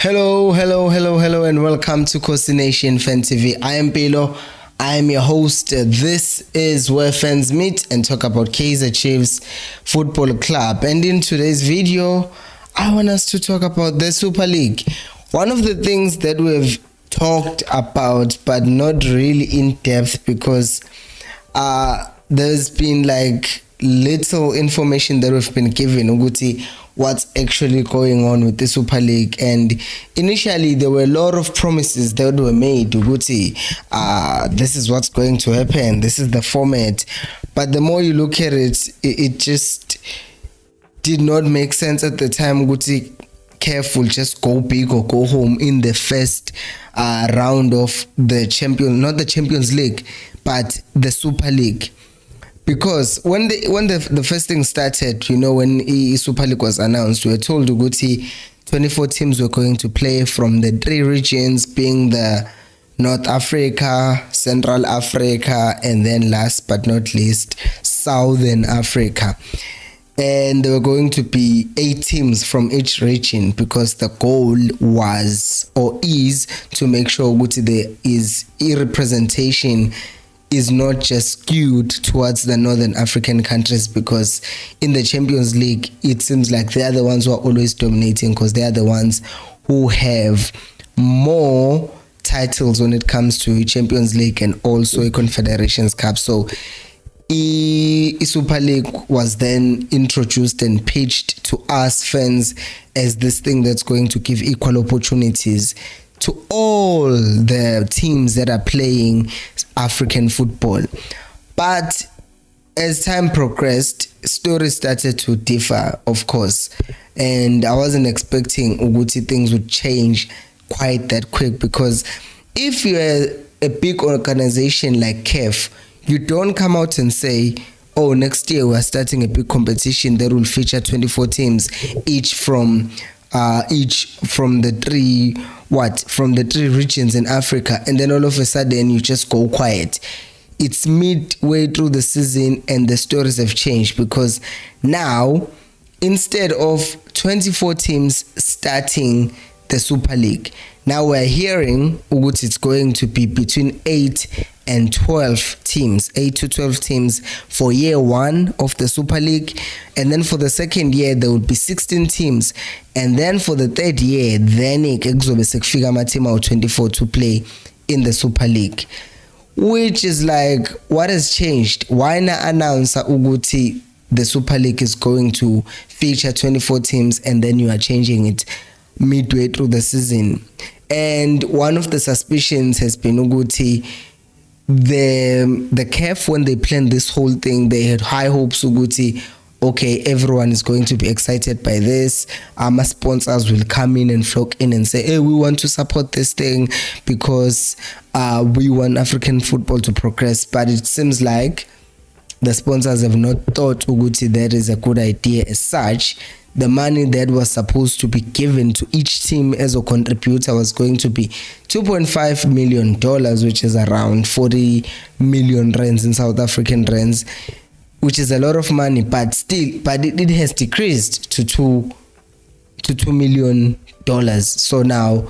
Hello, and welcome to Coast Nation Fan TV. I am Pelo. I am your host. This is where fans meet and talk about Kaizer Chiefs Football Club. And in today's video, I want us to talk about the Super League. One of the things that we've talked about, but not really in depth, because there's been like little information that we've been given Uguti what's actually going on with the Super League. And initially there were a lot of promises that were made Uguti, this is what's going to happen, this is the format, but the more you look at it, it just did not make sense at the time. Uguti, careful, just go big or go home in the first round of the not the Champions League, but the Super League. Because when the first thing started, when Super League was announced, we were told Uguti 24 teams were going to play from the three regions, being the North Africa, Central Africa, and then last but not least, Southern Africa. And there were going to be 8 teams from each region, because the goal was or is to make sure Uguti there is representation is not just skewed towards the Northern African countries, because in the Champions League, it seems like they are the ones who are always dominating, because they are the ones who have more titles when it comes to Champions League and also a Confederations Cup. So Super League was then introduced and pitched to us fans as this thing that's going to give equal opportunities to all the teams that are playing African football. But as time progressed, stories started to differ, of course, and I wasn't expecting Uguti things would change quite that quick, because if you're a big organization like CAF, you don't come out and say, oh, next year we're starting a big competition that will feature 24 teams, each from the three regions in Africa, and then all of a sudden you just go quiet. It's midway through the season and the stories have changed, because now instead of 24 teams starting the Super League, now we're hearing it's going to be between 8 and 12 teams, 8 to 12 teams for year 1 of the Super League, and then for the second year there would be 16 teams, and then for the third year then kuzobe team out 24 to play in the Super League, which is like, what has changed? Why not announce Uguti the Super League is going to feature 24 teams and then you are changing it midway through the season? And one of the suspicions has been Uguti, the CAF, when they planned this whole thing, they had high hopes Uguti, okay, everyone is going to be excited by this, our sponsors will come in and flock in and say, hey, we want to support this thing because we want African football to progress. But it seems like the sponsors have not thought Uguti that is a good idea as such. The money that was supposed to be given to each team as a contributor was going to be $2.5 million, which is around 40 million rands in South African rands, which is a lot of money, but it has decreased to $2 million. So now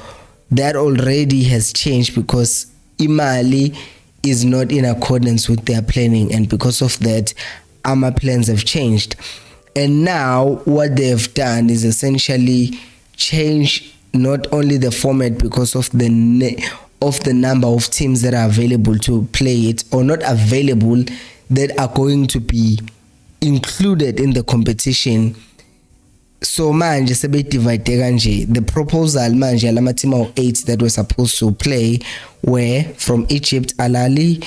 that already has changed, because Imali is not in accordance with their planning, and because of that, our plans have changed. And now what they have done is essentially change not only the format because of the number of teams that are available to play it, or not available, that are going to be included in the competition. So manje sebedivide kanje, the proposal manje lama team of 8 that were supposed to play were from Egypt, Al Ahly,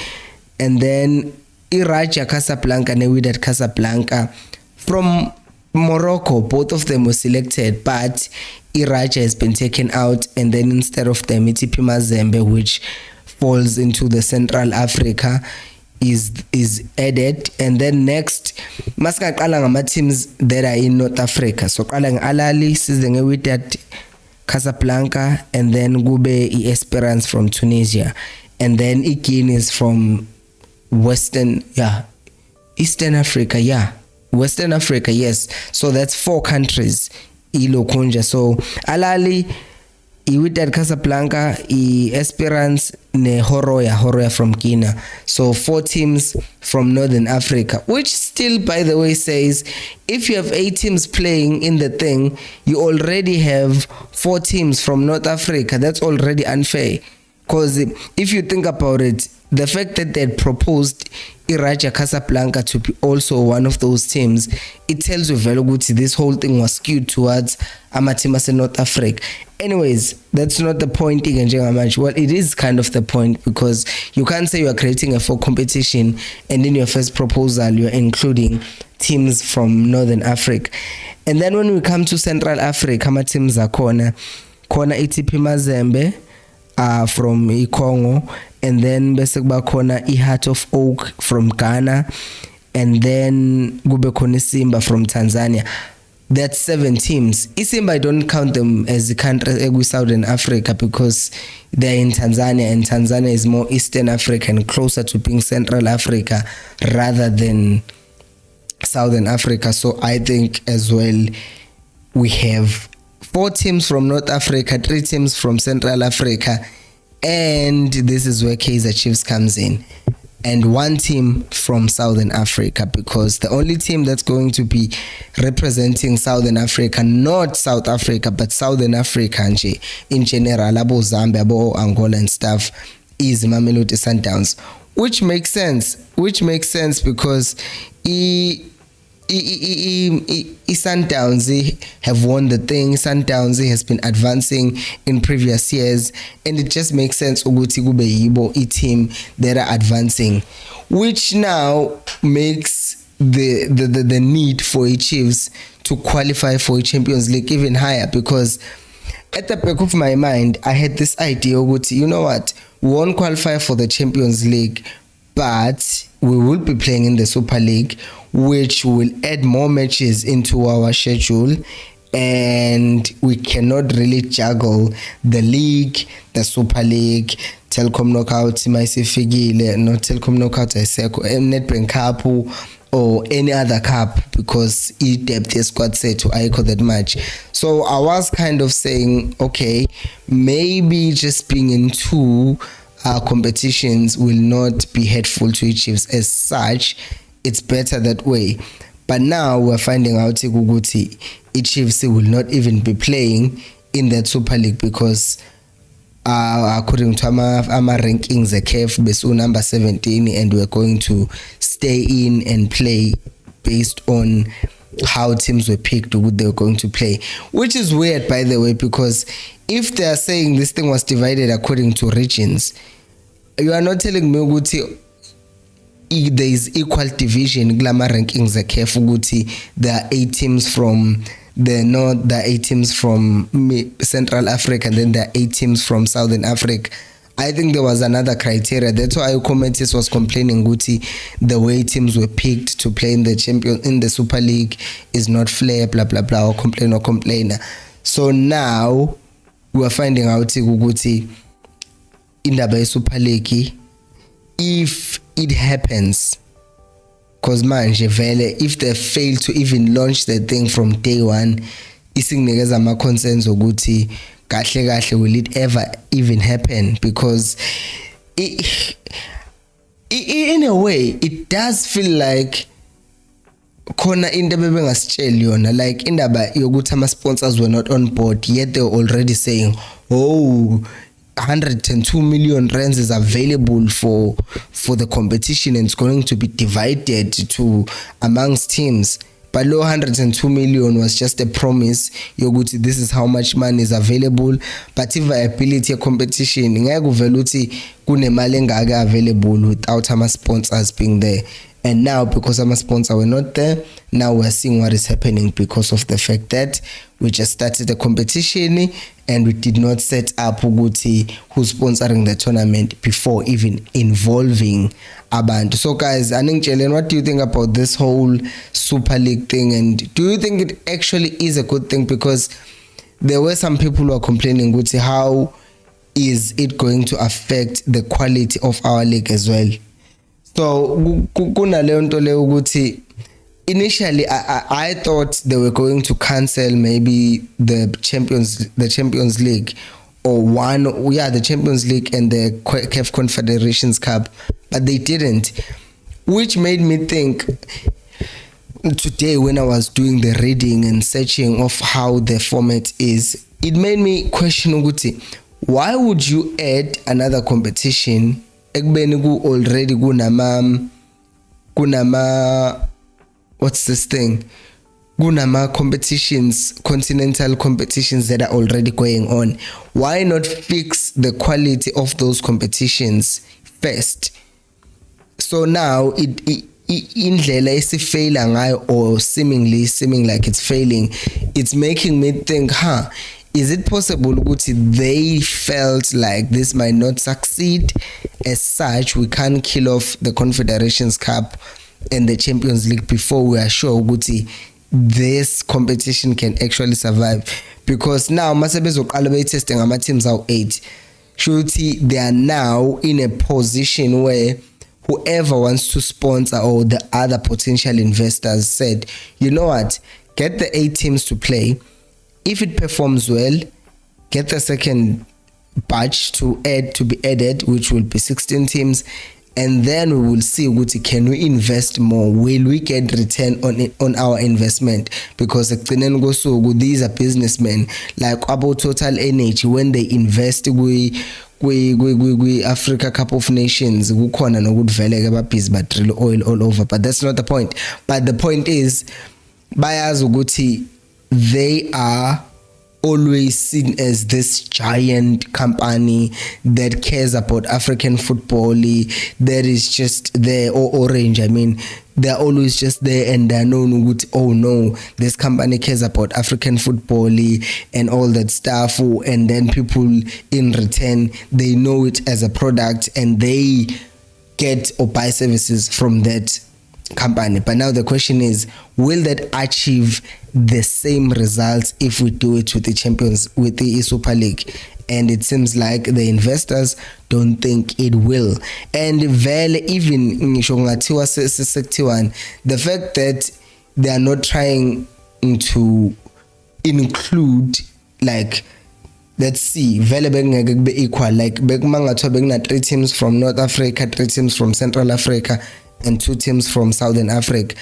and then Raja Casablanca and Wydad Casablanca. From Morocco, both of them were selected, but Iraja has been taken out, and then instead of them, TP Mazembe, which falls into the Central Africa, is added. And then next, maska qala ngama teams that are in North Africa. So qala Al Ahly, sizenge with that Casablanca, and then kube Esperance from Tunisia, and then Guinea is from Eastern Africa, Western Africa, yes. So that's 4 countries. Ilo Kunja. So Al Ahly i-Wydad Casablanca, i-Esperance, ne-Horoya from Guinea. So 4 teams from Northern Africa, which still, by the way, says if you have 8 teams playing in the thing, you already have 4 teams from North Africa. That's already unfair. Because if you think about it, the fact that they had proposed Raja Casablanca to be also one of those teams, it tells you very good this whole thing was skewed towards Amatimas in North Africa. Anyways, that's not the point. Well, it is kind of the point, because you can't say you are creating a 4 competition and in your first proposal you're including teams from Northern Africa. And then when we come to Central Africa, my teams are Kona ITP Mazembe from Congo, and then bese kuba khona iHeart of Oak from Ghana, and then kube khona Simba from Tanzania. That's 7 teams. Simba, I don't count them as a country with Southern Africa, because they're in Tanzania, and Tanzania is more Eastern Africa and closer to being Central Africa rather than Southern Africa. So I think as well we have 4 teams from North Africa, 3 teams from Central Africa, and this is where Kaizer Chiefs comes in, and 1 team from Southern Africa, because the only team that's going to be representing Southern Africa, not South Africa, but Southern Africa in general, abo Zambia, abo Angola and stuff, is Mamelodi Sundowns, which makes sense because Sundowns have won the thing. Sundowns has been advancing in previous years, and it just makes sense ukuthi kube yibo team that are advancing, which now makes the need for a Chiefs to qualify for a Champions League even higher, because at the back of my mind I had this idea ukuthi, you know what, we won't qualify for the Champions League, but we will be playing in the Super League, which will add more matches into our schedule, and we cannot really juggle the league, the Super League, Telkom Knockout, Maisifigile, not Telkom Knockout, Nedbank Cup, or any other cup, because depth is squad set to echo that much. So I was kind of saying, okay, maybe just being in 2 competitions will not be hurtful to Chiefs as such. It's better that way. But now we're finding out ukuthi Chiefs will not even be playing in that Super League, because according to our rankings, the CAF besu number 17, and we're going to stay in and play based on how teams were picked or what they were going to play, which is weird, by the way, because if they are saying this thing was divided according to regions, you are not telling me ukuthi there is equal division glama rankings CAF ukuthi there are 8 teams from the north, there are 8 teams from Central Africa, and then there are 8 teams from Southern Africa. I think there was another criteria. That's why Commentis was complaining ukuthi the way teams were picked to play in the Super League is not fair, blah blah blah, or complainer. So now we are finding out ukuthi indaba Super League, if it happens, because manje vele if they fail to even launch the thing from day one, isinginikeza ama concerns ukuthi kahle will it ever even happen, because in a way it does feel like khona into bebengasitsheli yona, like indaba yokuthi ama sponsors were not on board, yet they were already saying, oh, 102 million rands is available for the competition, and it's going to be divided to amongst teams. But low 102 million was just a promise yokuthi this is how much money is available, but if viability competition ngeke uvela uthi kunemali engaka available without ama sponsors being there. And now, because our sponsors were not there, now we're seeing what is happening, because of the fact that we just started the competition and we did not set up ukuthi who's sponsoring the tournament before even involving abantu. So guys, Jelen, what do you think about this whole Super League thing, and do you think it actually is a good thing? Because there were some people who are complaining ukuthi how is it going to affect the quality of our league as well. So kunaleyo nto leyo ukuthi initially I thought they were going to cancel maybe the Champions League or won, the Champions League and the CAF Confederations Cup, but they didn't, which made me think today when I was doing the reading and searching of how the format is, it made me question ukuthi, why would you add another competition ekubeni ku already kunama what's this thing, kunama competitions, continental competitions that are already going on? Why not fix the quality of those competitions first? So now indlela esifeyila ngayo, or seeming like it's failing, it's making me think, is it possible ukuthi they felt like this might not succeed? As such, we can't kill off the Confederations Cup and the Champions League before we are sure ukuthi this competition can actually survive. Because now masebezoqala betesting ama teams awu 8, surely they are now in a position where whoever wants to sponsor, or the other potential investors, said, you know what, get the 8 teams to play. If it performs well, get the second batch to be added, which will be 16 teams, and then we will see can we invest more, will we get return on our investment? Because these are businessmen like about Total Energy, when they invest Africa Cup of Nations, kukhona nokuvele ababhizi badrill oil all over, but that's not the point. But the point is, bayazi ukuthi they are always seen as this giant company that cares about African football, that is just there, or Orange, they're always just there, and they're known with, oh no, this company cares about African football and all that stuff, and then people in return, they know it as a product and they get or buy services from that company. But now the question is, will that achieve the same results if we do it with the Super League? And it seems like the investors don't think it will. And even the fact that they are not trying to include, like, let's see, be equal, like 3 teams from North Africa, 3 teams from Central Africa, and 2 teams from Southern Africa.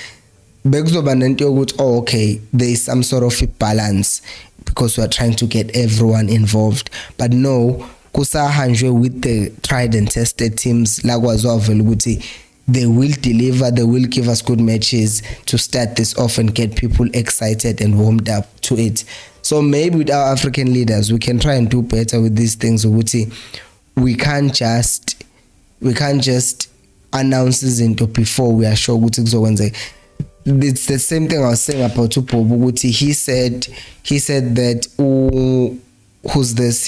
Okay, there is some sort of a balance because we are trying to get everyone involved. But no, kusahanjwe with the tried and tested teams, they will deliver, they will give us good matches to start this off and get people excited and warmed up to it. So maybe with our African leaders, we can try and do better with these things. We can't just announce into before we are sure it's the same thing I was saying about Tupobu. He said that he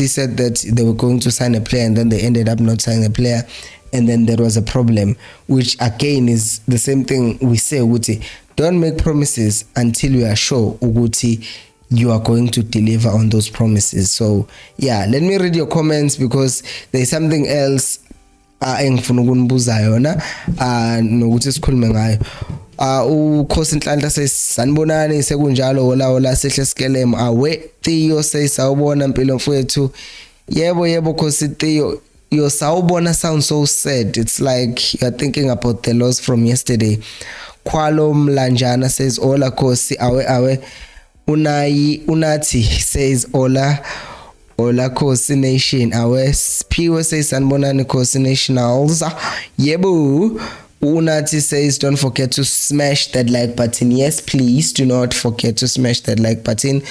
said that they were going to sign a player and then they ended up not signing a player, and then there was a problem, which again is the same thing we say, don't make promises until you are sure you are going to deliver on those promises. So yeah, let me read your comments, because there's something else engifuna ukunibuza yona nokuthi sikhulume ngayo. Ukhosi Nhlanhla sanibonani sekunjalo hola sehle sikelem awe Theo sawubona mpilo mfowethu. Yebo Khosi Theo, your sawubona sounds so sad. It's like you're thinking about the loss from yesterday. Khwalo Mlanjana says hola Khosi awe Unathi says hola Khosi Nation. Awe Piwe says sanibonani Khosi Nationals. Yebo. Unati says don't forget to smash that like button. Yes, please do not forget to smash that like button.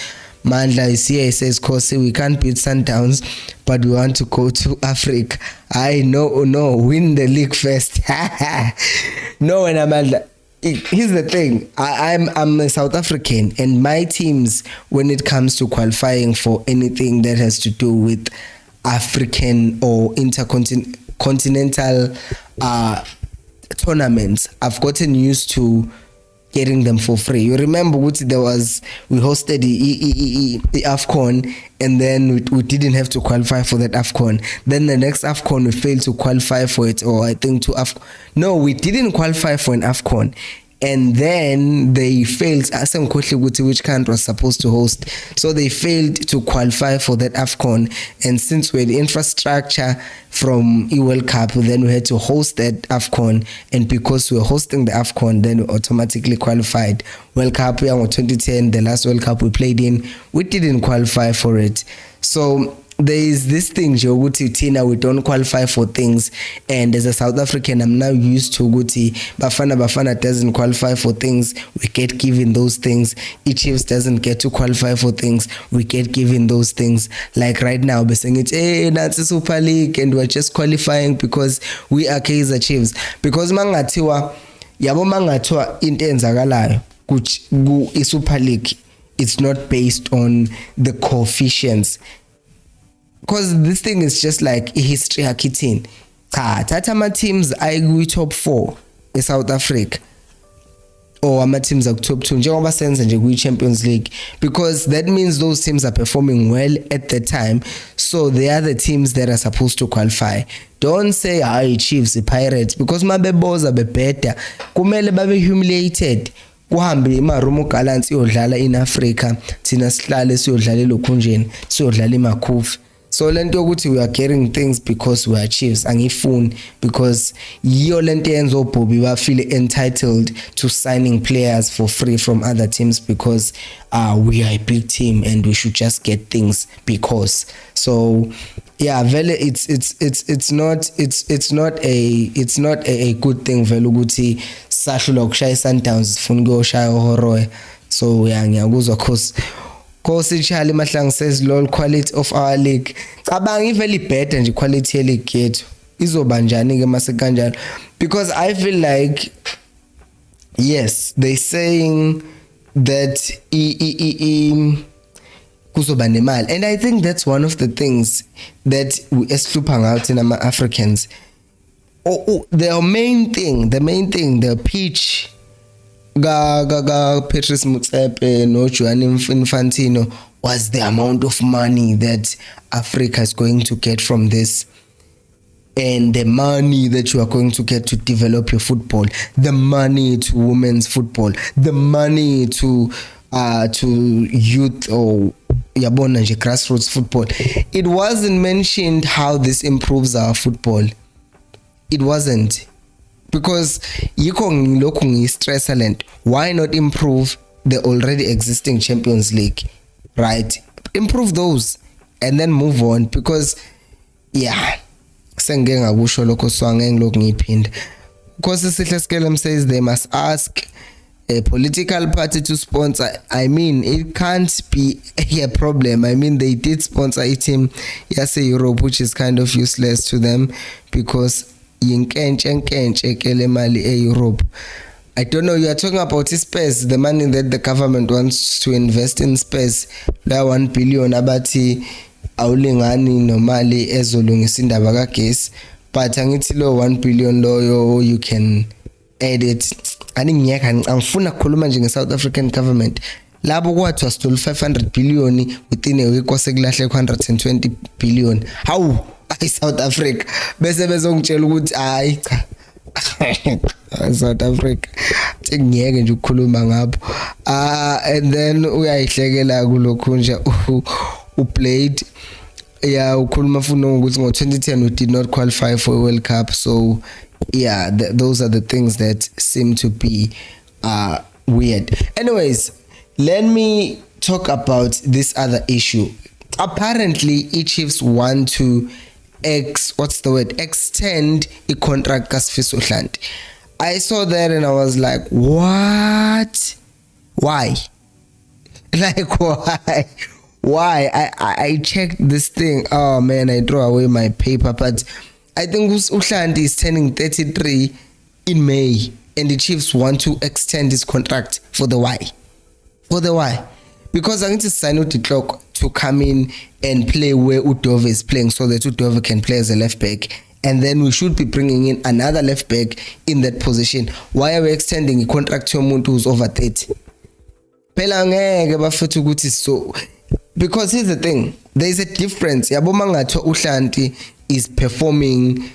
Mandla is here. He says, Khosi, we can't beat Sundowns, but we want to go to Africa. I know, no, win the league first. No, and Amanda, here's the thing. I'm a South African, and my teams, when it comes to qualifying for anything that has to do with African or intercontinental tournaments, I've gotten used to getting them for free. You remember we hosted the AFCON, and then we didn't have to qualify for that AFCON. Then the next AFCON we failed to qualify for it, or I think we didn't qualify for an AFCON, and then they failed. Asengikhohle ukuthi which country was supposed to host, so they failed to qualify for that AFCON. And since we had infrastructure from World Cup, then we had to host that AFCON, and because we were hosting the AFCON, then we automatically qualified. World Cup in 2010, the last World Cup we played in, we didn't qualify for it. So there is this thing ukuthi Tina, we don't qualify for things, and as a South African I'm now used to ukuthi Bafana doesn't qualify for things, we get given those things. Chiefs doesn't get to qualify for things, we get given those things. Like right now we're saying it, hey, that's a Super League and we're just qualifying because we are Kaizer Chiefs. Because mangathiwa into enzakalayo ku Super League, it's not based on the coefficients. Because this thing is just like a history hakithini. Thatha ama-teams ayi-top 4 e-South Africa, or ama-teams aku-top 2 njengoba senza nje kwi-Champions League, because that means those teams are performing well at the time, so they are the teams that are supposed to qualify. Don't say Chiefs, Pirates, because mabeboza bebheda kumele babe humiliated, kuhambe imarumo galants iyodlala in Africa, thina sihlale siyodlala elokhunjeni, siyodlala emakhufu. So lento ukuthi we are carrying things because we are Chiefs angifuni, because yiyo lento yenza oBobby ba feel entitled to signing players for free from other teams, because we are a big team and we should just get things because. So yeah, vele it's not a good thing vele ukuthi sahlula ukushaya Sundowns sifuna ukuyoshaya uHoroya. So yeah, ngiyakuzwa Kosi Charlie Mahlang says lol, quality of our league cabanga iveli better nje quality ye league yethu izoba njani ke mase kanjalo, because I feel like yes, they saying that kuzoba nemali, and I think that's one of the things that we esihlupha ngathi nama Africans. The main thing, the pitch Patrice Motsepe no Gianni Infantino was the amount of money that Africa is going to get from this, and the money that you are going to get to develop your football, the money to women's football, the money to youth or yabona nje grassroots football. It wasn't mentioned how this improves our football. It wasn't. Because yiko ngilokhu ngistress talent, why not improve the already existing Champions League, right? Improve those and then move on, because yeah, sengeke ngakusho lokho swange ngilokhu ngiphinda. Because Sihle Skelem says they must ask a political party to sponsor. I mean, it can't be a problem. I mean, they did sponsor a team yase Europe, which is kind of useless to them, because yinkentshe kele mali e-Europe. I don't know, you are talking about space, the money that the government wants to invest in space, la 1 billion abathi awulingani nomali ezolungisa indaba kagesi, but angithi lo 1 billion loyo you can add it. Angiyeka angifuna ukukhuluma nje nge-South African government, labo kwathi wasithola 500 billion within a week kwasekulahle 120 billion. How South Africa bese bezongitshela ukuthi hayi cha South Africa ngiyeke nje ukukhuluma ngapho. And then uyayihlekela kulokho nje uplayed ukhuluma futhi ukuthi ngo2010 we did not qualify for a World Cup. So yeah, those are the things that seem to be weird. Anyways, let me talk about this other issue. Apparently Chiefs want to extend a contract kaSifiso Hlanti. I saw that and I was like, what? Why? Like why? I checked this thing. Oh man, I threw away my paper, but I think Hlanti is turning 33 in May, and the Chiefs want to extend his contract for the why? Because I need to sign out the clock to come in and play where Udove is playing, so that Udove can play as a left back, and then we should be bringing in another left back in that position. Why are we extending a contract to umuntu who's over 30? Phela ngeke bafethu ukuthi so, because here's the thing, there is a difference. Yabo mangathiwa uHlanti is performing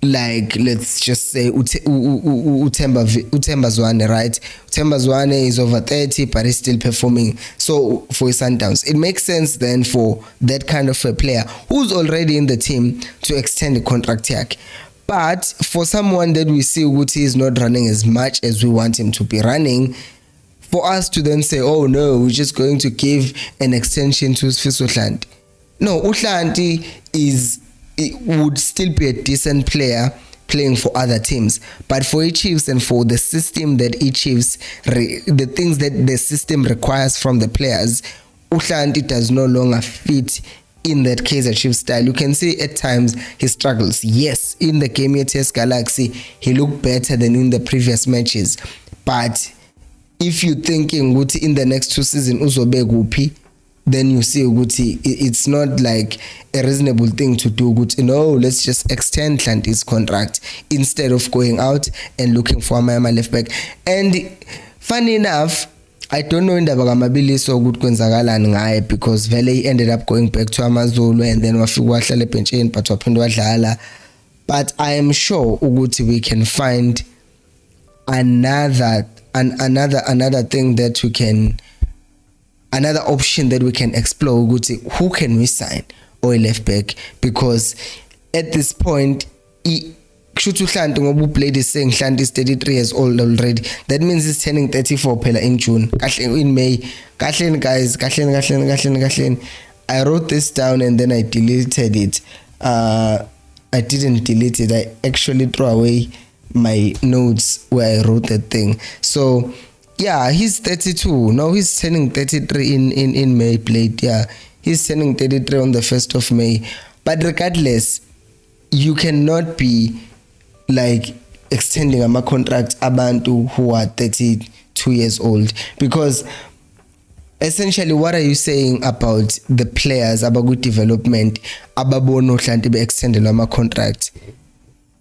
like let's just say Utemba Zwane, right? Utemba Zwane is over 30 but he's still performing so for Sundowns. It makes sense then for that kind of a player who's already in the team to extend the contract tag. But for someone that we see Uguti is not running as much as we want him to be running, for us to then say, oh no, we're just going to give an extension to Sfiso Hlanti. No, Uhlanti would still be a decent player playing for other teams, but for Chiefs and for the system that Chiefs, the things that the system requires from the players, Uhlanti does no longer fit in that Kaizer Chiefs style. You can see at times he struggles. Yes, in the game against Galaxy, he looked better than in the previous matches, but if you're thinking Guti in the next 2 seasons uzobe kuphi, then you see Guti it's not like a reasonable thing to do. Guti, no, let's just extend Hlanti's contract instead of going out and looking for a left back. And funny enough, I don't know indaba kaMabiliso ukuthi kwenzakalani ngaye, because vele he ended up going back to AmaZulu and then wafika wahlala ebhenchini but waphinde wadlala. But I am sure ukuthi we can find another thing that we can, another option that we can explore. Who can we sign or a left back? Because at this point, Kushutu Hlanti ngoba played is saying Hlanti is 33 years old already. That means he's turning 34 phela in June. In May. Kahleni guys, kahleni. I wrote this down and then I deleted it. I didn't delete it. I actually threw away my notes where I wrote that thing. So yeah, he's 32. Now he's turning 33 in May played. Yeah, he's turning 33 on the 1st of May. But regardless, you cannot be like extending a contract abantu who are 32 years old, because essentially what are you saying about the players, about good development, ababono Hlanti be extended ama contract?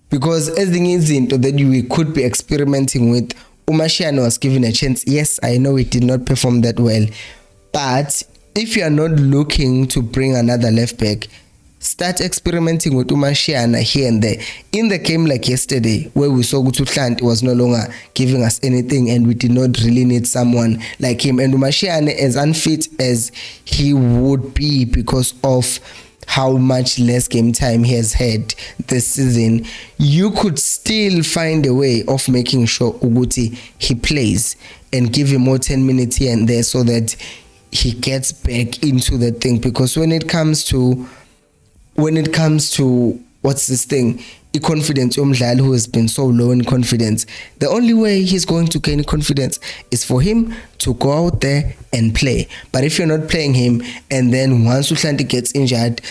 Because ezinye izinto that we could be experimenting with, Umashiano was given a chance. Yes, I know it did not perform that well, but if you are not looking to bring another left back, start experimenting with Umashiana here and there. In the game like yesterday, where we saw Hlanti was no longer giving us anything and we did not really need someone like him, and Umashiana as unfit as he would be because of how much less game time he has had this season, you could still find a way of making sure Uguti he plays and give him more 10 minutes here and there so that he gets back into the thing. Because when it comes to what's this thing, confidence, umdlali who has been so low in confidence, the only way he's going to gain confidence is for him to go out there and play. But if you're not playing him, and then once Uhlanti gets injured,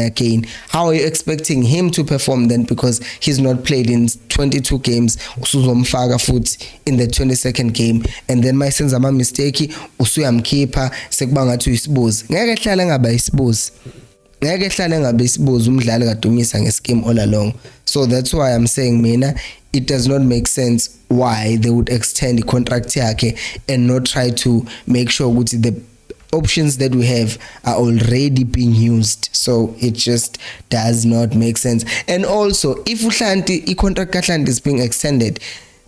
again, how are you expecting him to perform then? Because he's not played in 22 games, usuzomfaka futhi in the 22nd game, and then my sense ama mistake usuyamkhipha sekuba ngathi uyisibuzi. Ngeke hlala ngaba isibuzi. Ngeke hlale ngabe isibuza umdlali kadumisa ngescheme all along. So that's why I'm saying mina it does not make sense why they would extend the contract yakhe and not try to make sure that the options that we have are already being used. So it just does not make sense. And also, if Uhlanti contract kaHlanti is being extended,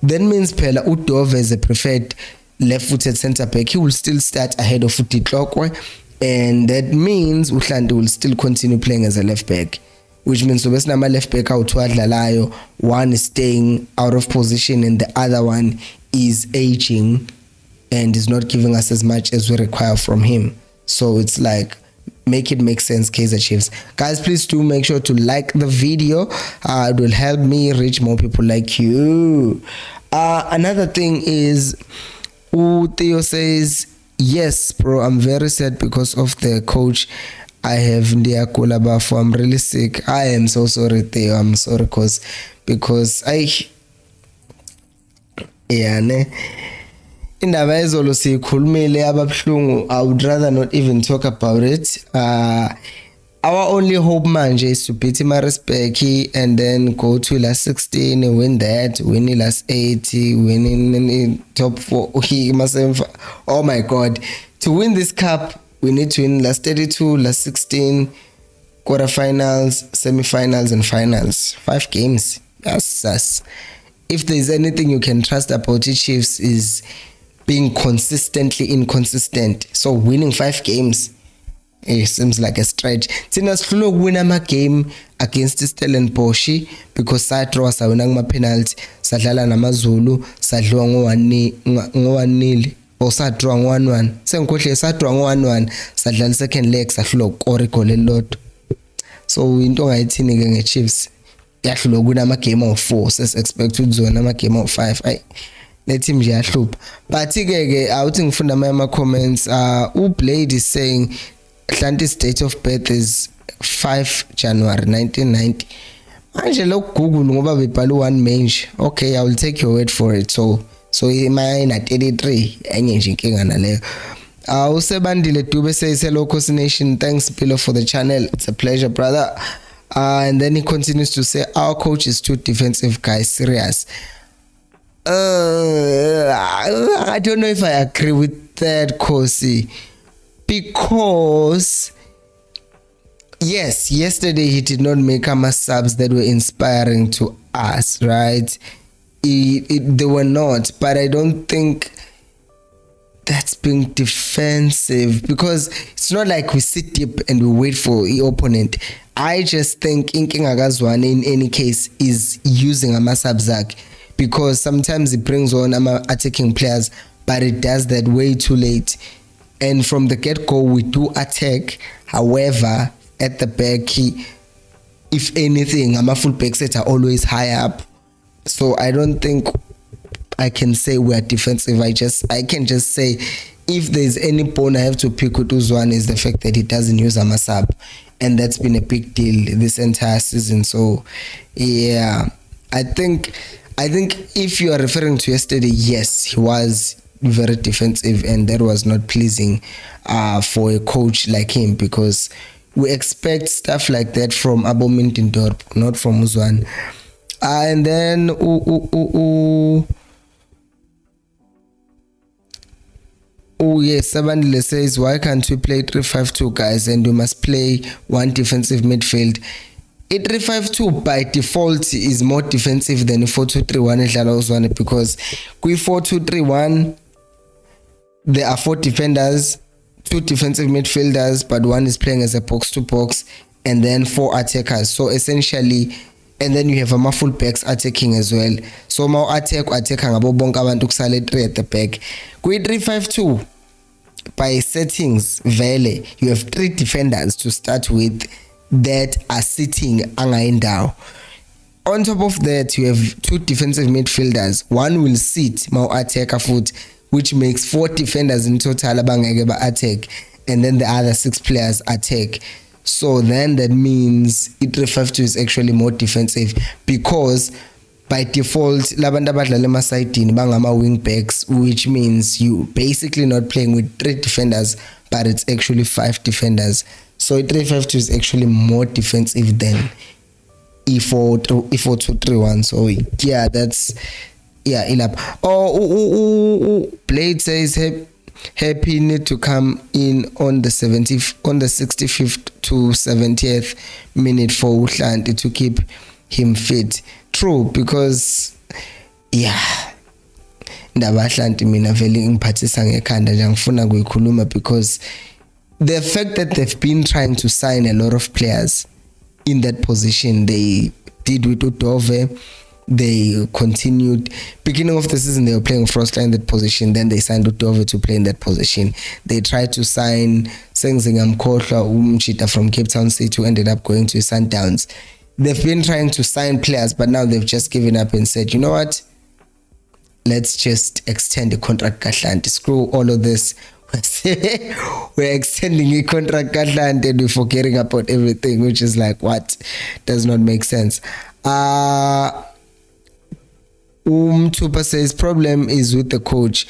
that means phela uDove as a preferred left-footed centre back, he will still start ahead of Utitlokwe. And that means Uhlanti will still continue playing as a left back, which means Sobesnama left back out to Adlalayo, one is staying out of position and the other one is aging and is not giving us as much as we require from him. So it's like, make it make sense, Kaizer Chiefs. Guys, please do make sure to like the video. It will help me reach more people like you. Another thing is, Theo says, yes, bro, I'm very sad because of the coach I have, Ndiakula Bafo. I'm really sick. I am so sorry, Theo. I'm sorry because I... Yeah, ne? Indaba ezolo sikhulumile ababuhlungu. I would rather not even talk about it. Our only hope manje is to beat Maritzburg and then go to last 16 and win that, win last 80, win in top 4. Oh my God. To win this cup, we need to win last 32, last 16, quarterfinals, semifinals, and finals. 5 games. Yes. If there's anything you can trust about the Chiefs is being consistently inconsistent. So winning 5 games, it seems like a stretch. Thina sihlule ukuwina ama-game against Stellenbosch because sadraw sawina kuma-penalty, sadlala namaZulu, sadliwa ngo-1-0 or sadraw ngo-1-1. Sengikhohlile, sadraw ngo-1-1, sadlala second leg, sahlulwa ukora igoli elilodwa. So into ongayithini-ke nge-Chiefs, yahlulwa ukuwina ama-game awu-4, sesi-expect ukuzona ama-game awu-5. Ayi, le team nje yahlupha. But-ke awuthi ngifunda ama-comments, uBlade is saying Atlantis date of birth is 5 January 1990. Manje lokhu Google ngoba bebhala 1 May nje. Okay, I will take your word for it. So mine at 83 enye nje inkinga naleyo. Usebandile Dube says hello Coast Nation, thanks Pillow for the channel. It's a pleasure, brother. And then he continues to say our coach is too defensive, guys. Serious. I don't know if I agree with that, Kosi. Because yes, yesterday he did not make subs that were inspiring to us, right? They were not, but I don't think that's being defensive because it's not like we sit deep and we wait for the opponent. I just think inkinga kazwane in any case is using subs because sometimes it brings on attacking players, but it does that way too late. And from the get-go, we do attack. However, at the back, if anything, full back sets are always high up. So I don't think I can say we are defensive. I can just say if there's any bone I have to pick with Uzwan is the fact that he doesn't use a sub, and that's been a big deal this entire season. So yeah, I think if you are referring to yesterday, yes, he was very defensive, and that was not pleasing for a coach like him because we expect stuff like that from Abomintindorp, not from Uzwan. And then yes, Sabandile says why can't we play 3-5-2 guys and we must play one defensive midfield? A 3-5-2 by default is more defensive than a 4-2-3-1 edlala Uzwane because kwi 4-2-3-1 there are 4 defenders, 2 defensive midfielders, but one is playing as a box-to-box, and then 4 attackers. So essentially, and then you have full backs attacking as well. So ma attack ngabo bonke abantu kusale 3 at the back. Kwi 3-5-2 by settings vele you have 3 defenders to start with that are sitting angayindawo. On top of that, you have 2 defensive midfielders. One will sit ma attacker foot, which makes 4 defenders in total abangeke ba attack, and then the other 6 players attack. So then that means 3-5-2 is actually more defensive because by default labantu abadlala emasayidini bangama wing backs, which means you basically not playing with 3 defenders but it's actually 5 defenders. So 3-5-2 is actually more defensive than E4-2-3-1. So yeah, that's Ilap. Blade says happy need to come in on the 65th to 70th minute for Uhlanti to keep him fit. True, because ndaba Uhlanti mina vele ngiphathisa ngekhanda nje ngifuna kuyikhuluma because the fact that they've been trying to sign a lot of players in that position, they did with Udove. They continued. Beginning of the season, they were playing Frostline in that position. Then they signed Udove to play in that position. They tried to sign Sengzingam Khohla Umchita from Cape Town City, who ended up going to Sundowns. They've been trying to sign players, but now they've just given up and said, you know what? Let's just extend the contract Kahlanti. Screw all of this. We're extending the contract Kahlanti and we're forgetting about everything, which is like, what? Does not make sense. Tupa says problem is with the coach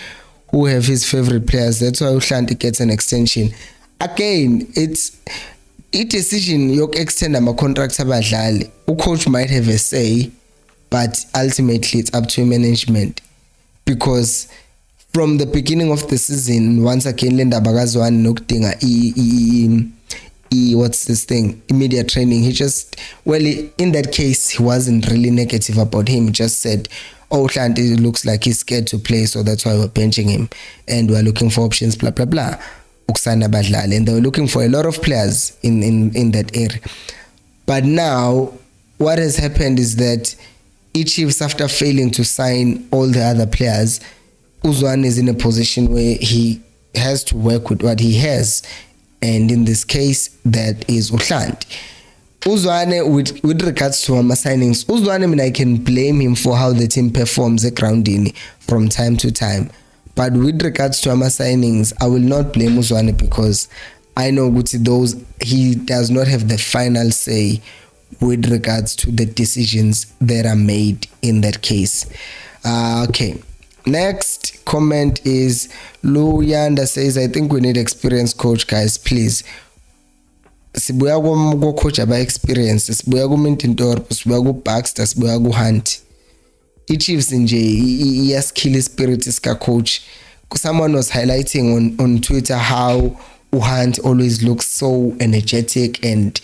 who have his favorite players. That's why Uhlanti gets an extension. Again, it's a decision you extend my contract abadlali. Coach might have a say, but ultimately it's up to management because from the beginning of the season, once again Linda Bagazwan nokudinga what's this thing, immediate training. He just, in that case, he wasn't really negative about him. He just said, oh, it looks like he's scared to play, so that's why we're benching him and we're looking for options, blah blah blah. And they were looking for a lot of players in that area. But now what has happened is that Chiefs, after failing to sign all the other players, Uzwane is in a position where he has to work with what he has, and in this case that is Uhlanti. Uzwane, with regards to our signings, Uzwane, I can blame him for how the team performs at grounding from time to time. But with regards to our signings, I will not blame Uzwane because I know he does not have the final say with regards to the decisions that are made in that case. Okay. Next comment is Luyanda says, I think we need experienced coach, guys, please. Sibuya go coach aba experience, sibuya go Mintintor, sibuya go Baxter, sibuya go Hunt. Chiefs nje iyaskill spirit iska coach. Someone was highlighting on Twitter how Hunt always looks so energetic and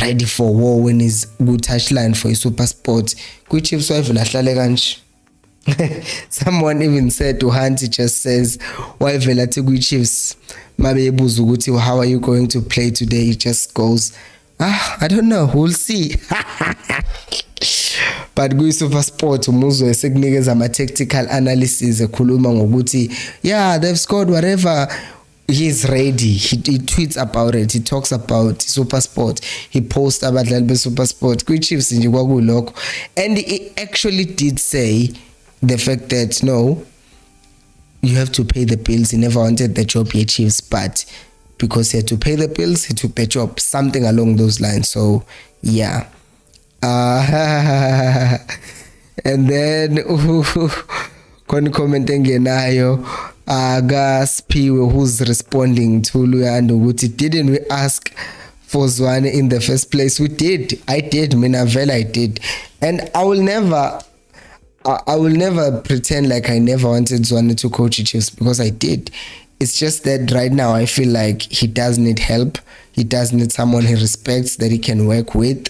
ready for war when he's good touchline for a super sport. Chiefs wayivela hlale kanje. Someone even said to Hunt, he just says, wayivela ti Chiefs mabebuza ukuthi how are you going to play today? He just goes, I don't know, we'll see. But super sport umuzwe sekunikeza ama tactical analysis ekhuluma ngokuthi yeah, they've scored whatever. He's ready. He tweets about it. He talks about super sport. He posts abadlali be super sport. Chiefs nje kwakulokho. And he actually did say the fact that no, you have to pay the bills. He never wanted the job here, Chiefs, but because he had to pay the bills, he took the job. Something along those lines. So yeah. And then comment engenayo Gaspiwe, who's responding to Luyanda ukuthi didn't we ask for Zwane in the first place? We did. I did. I did. And I will never pretend like I never wanted Zwane to coach Chiefs, because I did. It's just that right now I feel like he does need help. He does need someone he respects that he can work with,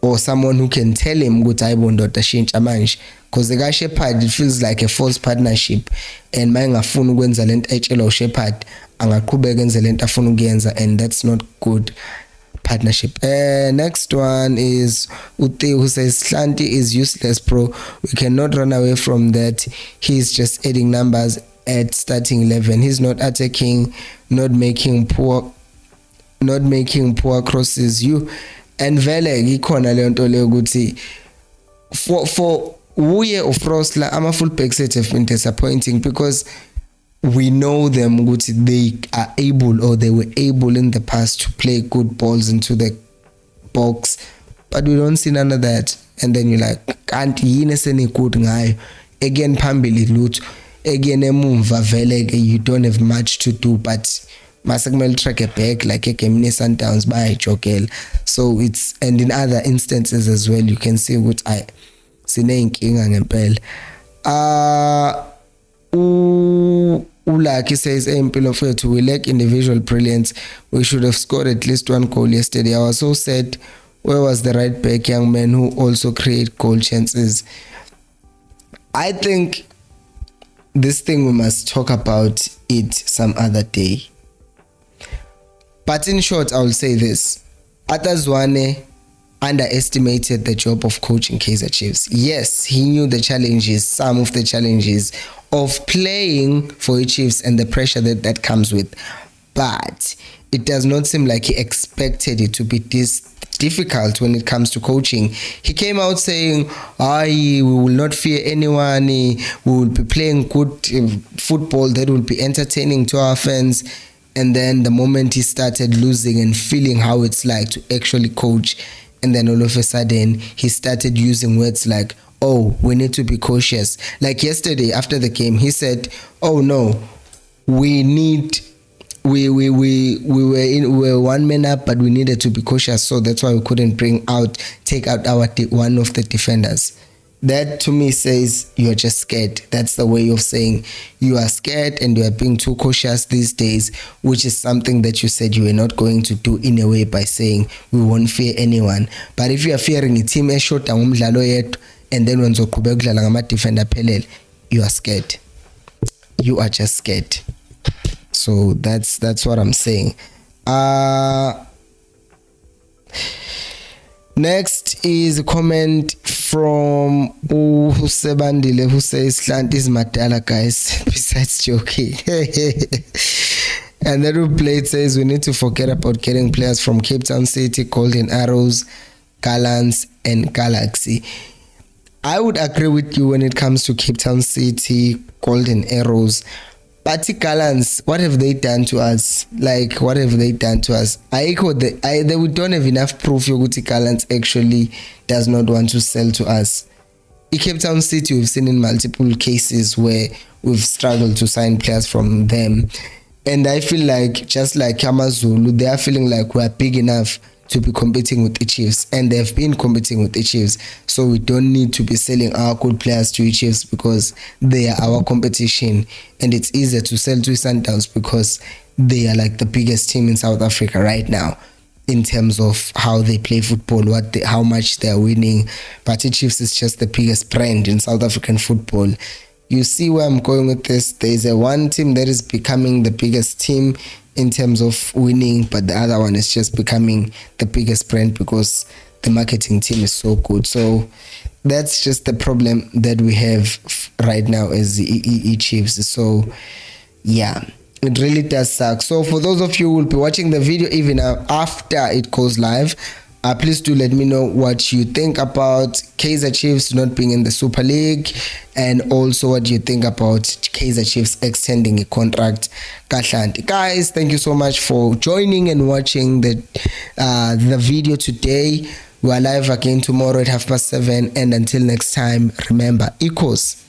or someone who can tell him ukuthi ayibondoda shintsha manje, because the guy Shepherd, it feels like a false partnership, and mayengafuna ukwenza lento ayitshela uShepherd angaqhubeka enze lento afuna ukuyenza, and that's not good partnership. Next one is Uti, who says Hlanti is useless, bro. We cannot run away from that. He's just adding numbers at starting 11. He's not attacking, not making poor crosses. And vele ikhona le nto leyo ukuthi for uye uFrosla ama full back set have been disappointing, because we know them ukuthi they are able, or they were able in the past, to play good balls into the box, but we don't see none of that. And then you're like, kanti yini seni good ngayo again phambili lutho, again emumva vele you don't have much to do, but masekumele track a back like a game Sundowns by Jokel. So it's, and in other instances as well, you can see what I sinenkinga ngempela. Ulaki says impilo fethu, we lack individual brilliance. We should have scored at least one goal yesterday. I was so sad. Where was the right back young man who also create goal chances? I think this thing we must talk about it some other day. But in short, I will say this. Atazwane underestimated the job of coaching Kaizer Chiefs. Yes, he knew the challenges, some of the challenges of playing for Chiefs and the pressure that comes with. But it does not seem like he expected it to be this difficult when it comes to coaching. He came out saying, we will not fear anyone. We will be playing good football that will be entertaining to our fans. And then the moment he started losing and feeling how it's like to actually coach, and then all of a sudden he started using words like, oh, we need to be cautious. Like yesterday after the game, he said, oh no, we were one man up, but we needed to be cautious, so that's why we couldn't take out one of the defenders. that to me says you're just scared. That's the way of saying you are scared and you are being too cautious these days, which is something that you said you were not going to do in a way by saying we won't fear anyone. But if you are fearing a team short and then when defender pelele, you are scared. You are just scared. So that's what I'm saying. Next is a comment from Usebandile who says Slant is Madala, guys. Besides joking. And then who played says we need to forget about getting players from Cape Town City, Golden Arrows, Gallants and Galaxy. I would agree with you when it comes to Cape Town City, Golden Arrows. But Gallants, what have they done to us? Like, what have they done to us? We don't have enough proof that Gallants actually does not want to sell to us. In Cape Town City, we've seen in multiple cases where we've struggled to sign players from them. And I feel like, just like Amazulu, they are feeling like we're big enough to be competing with the Chiefs, and they've been competing with the Chiefs, so we don't need to be selling our good players to the Chiefs because they are our competition, and it's easier to sell to Sundowns because they are like the biggest team in South Africa right now in terms of how they play football, how much they are winning. But the Chiefs is just the biggest brand in South African football. You see where I'm going with this? There's one team that is becoming the biggest team in terms of winning, but the other one is just becoming the biggest brand because the marketing team is so good. So that's just the problem that we have right now as the Chiefs. So yeah, it really does suck. So for those of you who will be watching the video even after it goes live, please do let me know what you think about Kaizer Chiefs not being in the Super League, and also what you think about Kaizer Chiefs extending a contract. Guys, thank you so much for joining and watching the video today. We are live again tomorrow at 7:30, and until next time, remember, equals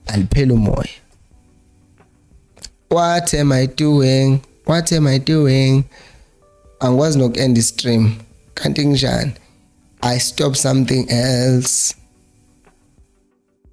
and pelumoy. What am I doing? What am I doing? I was not end the stream. I stopped something else.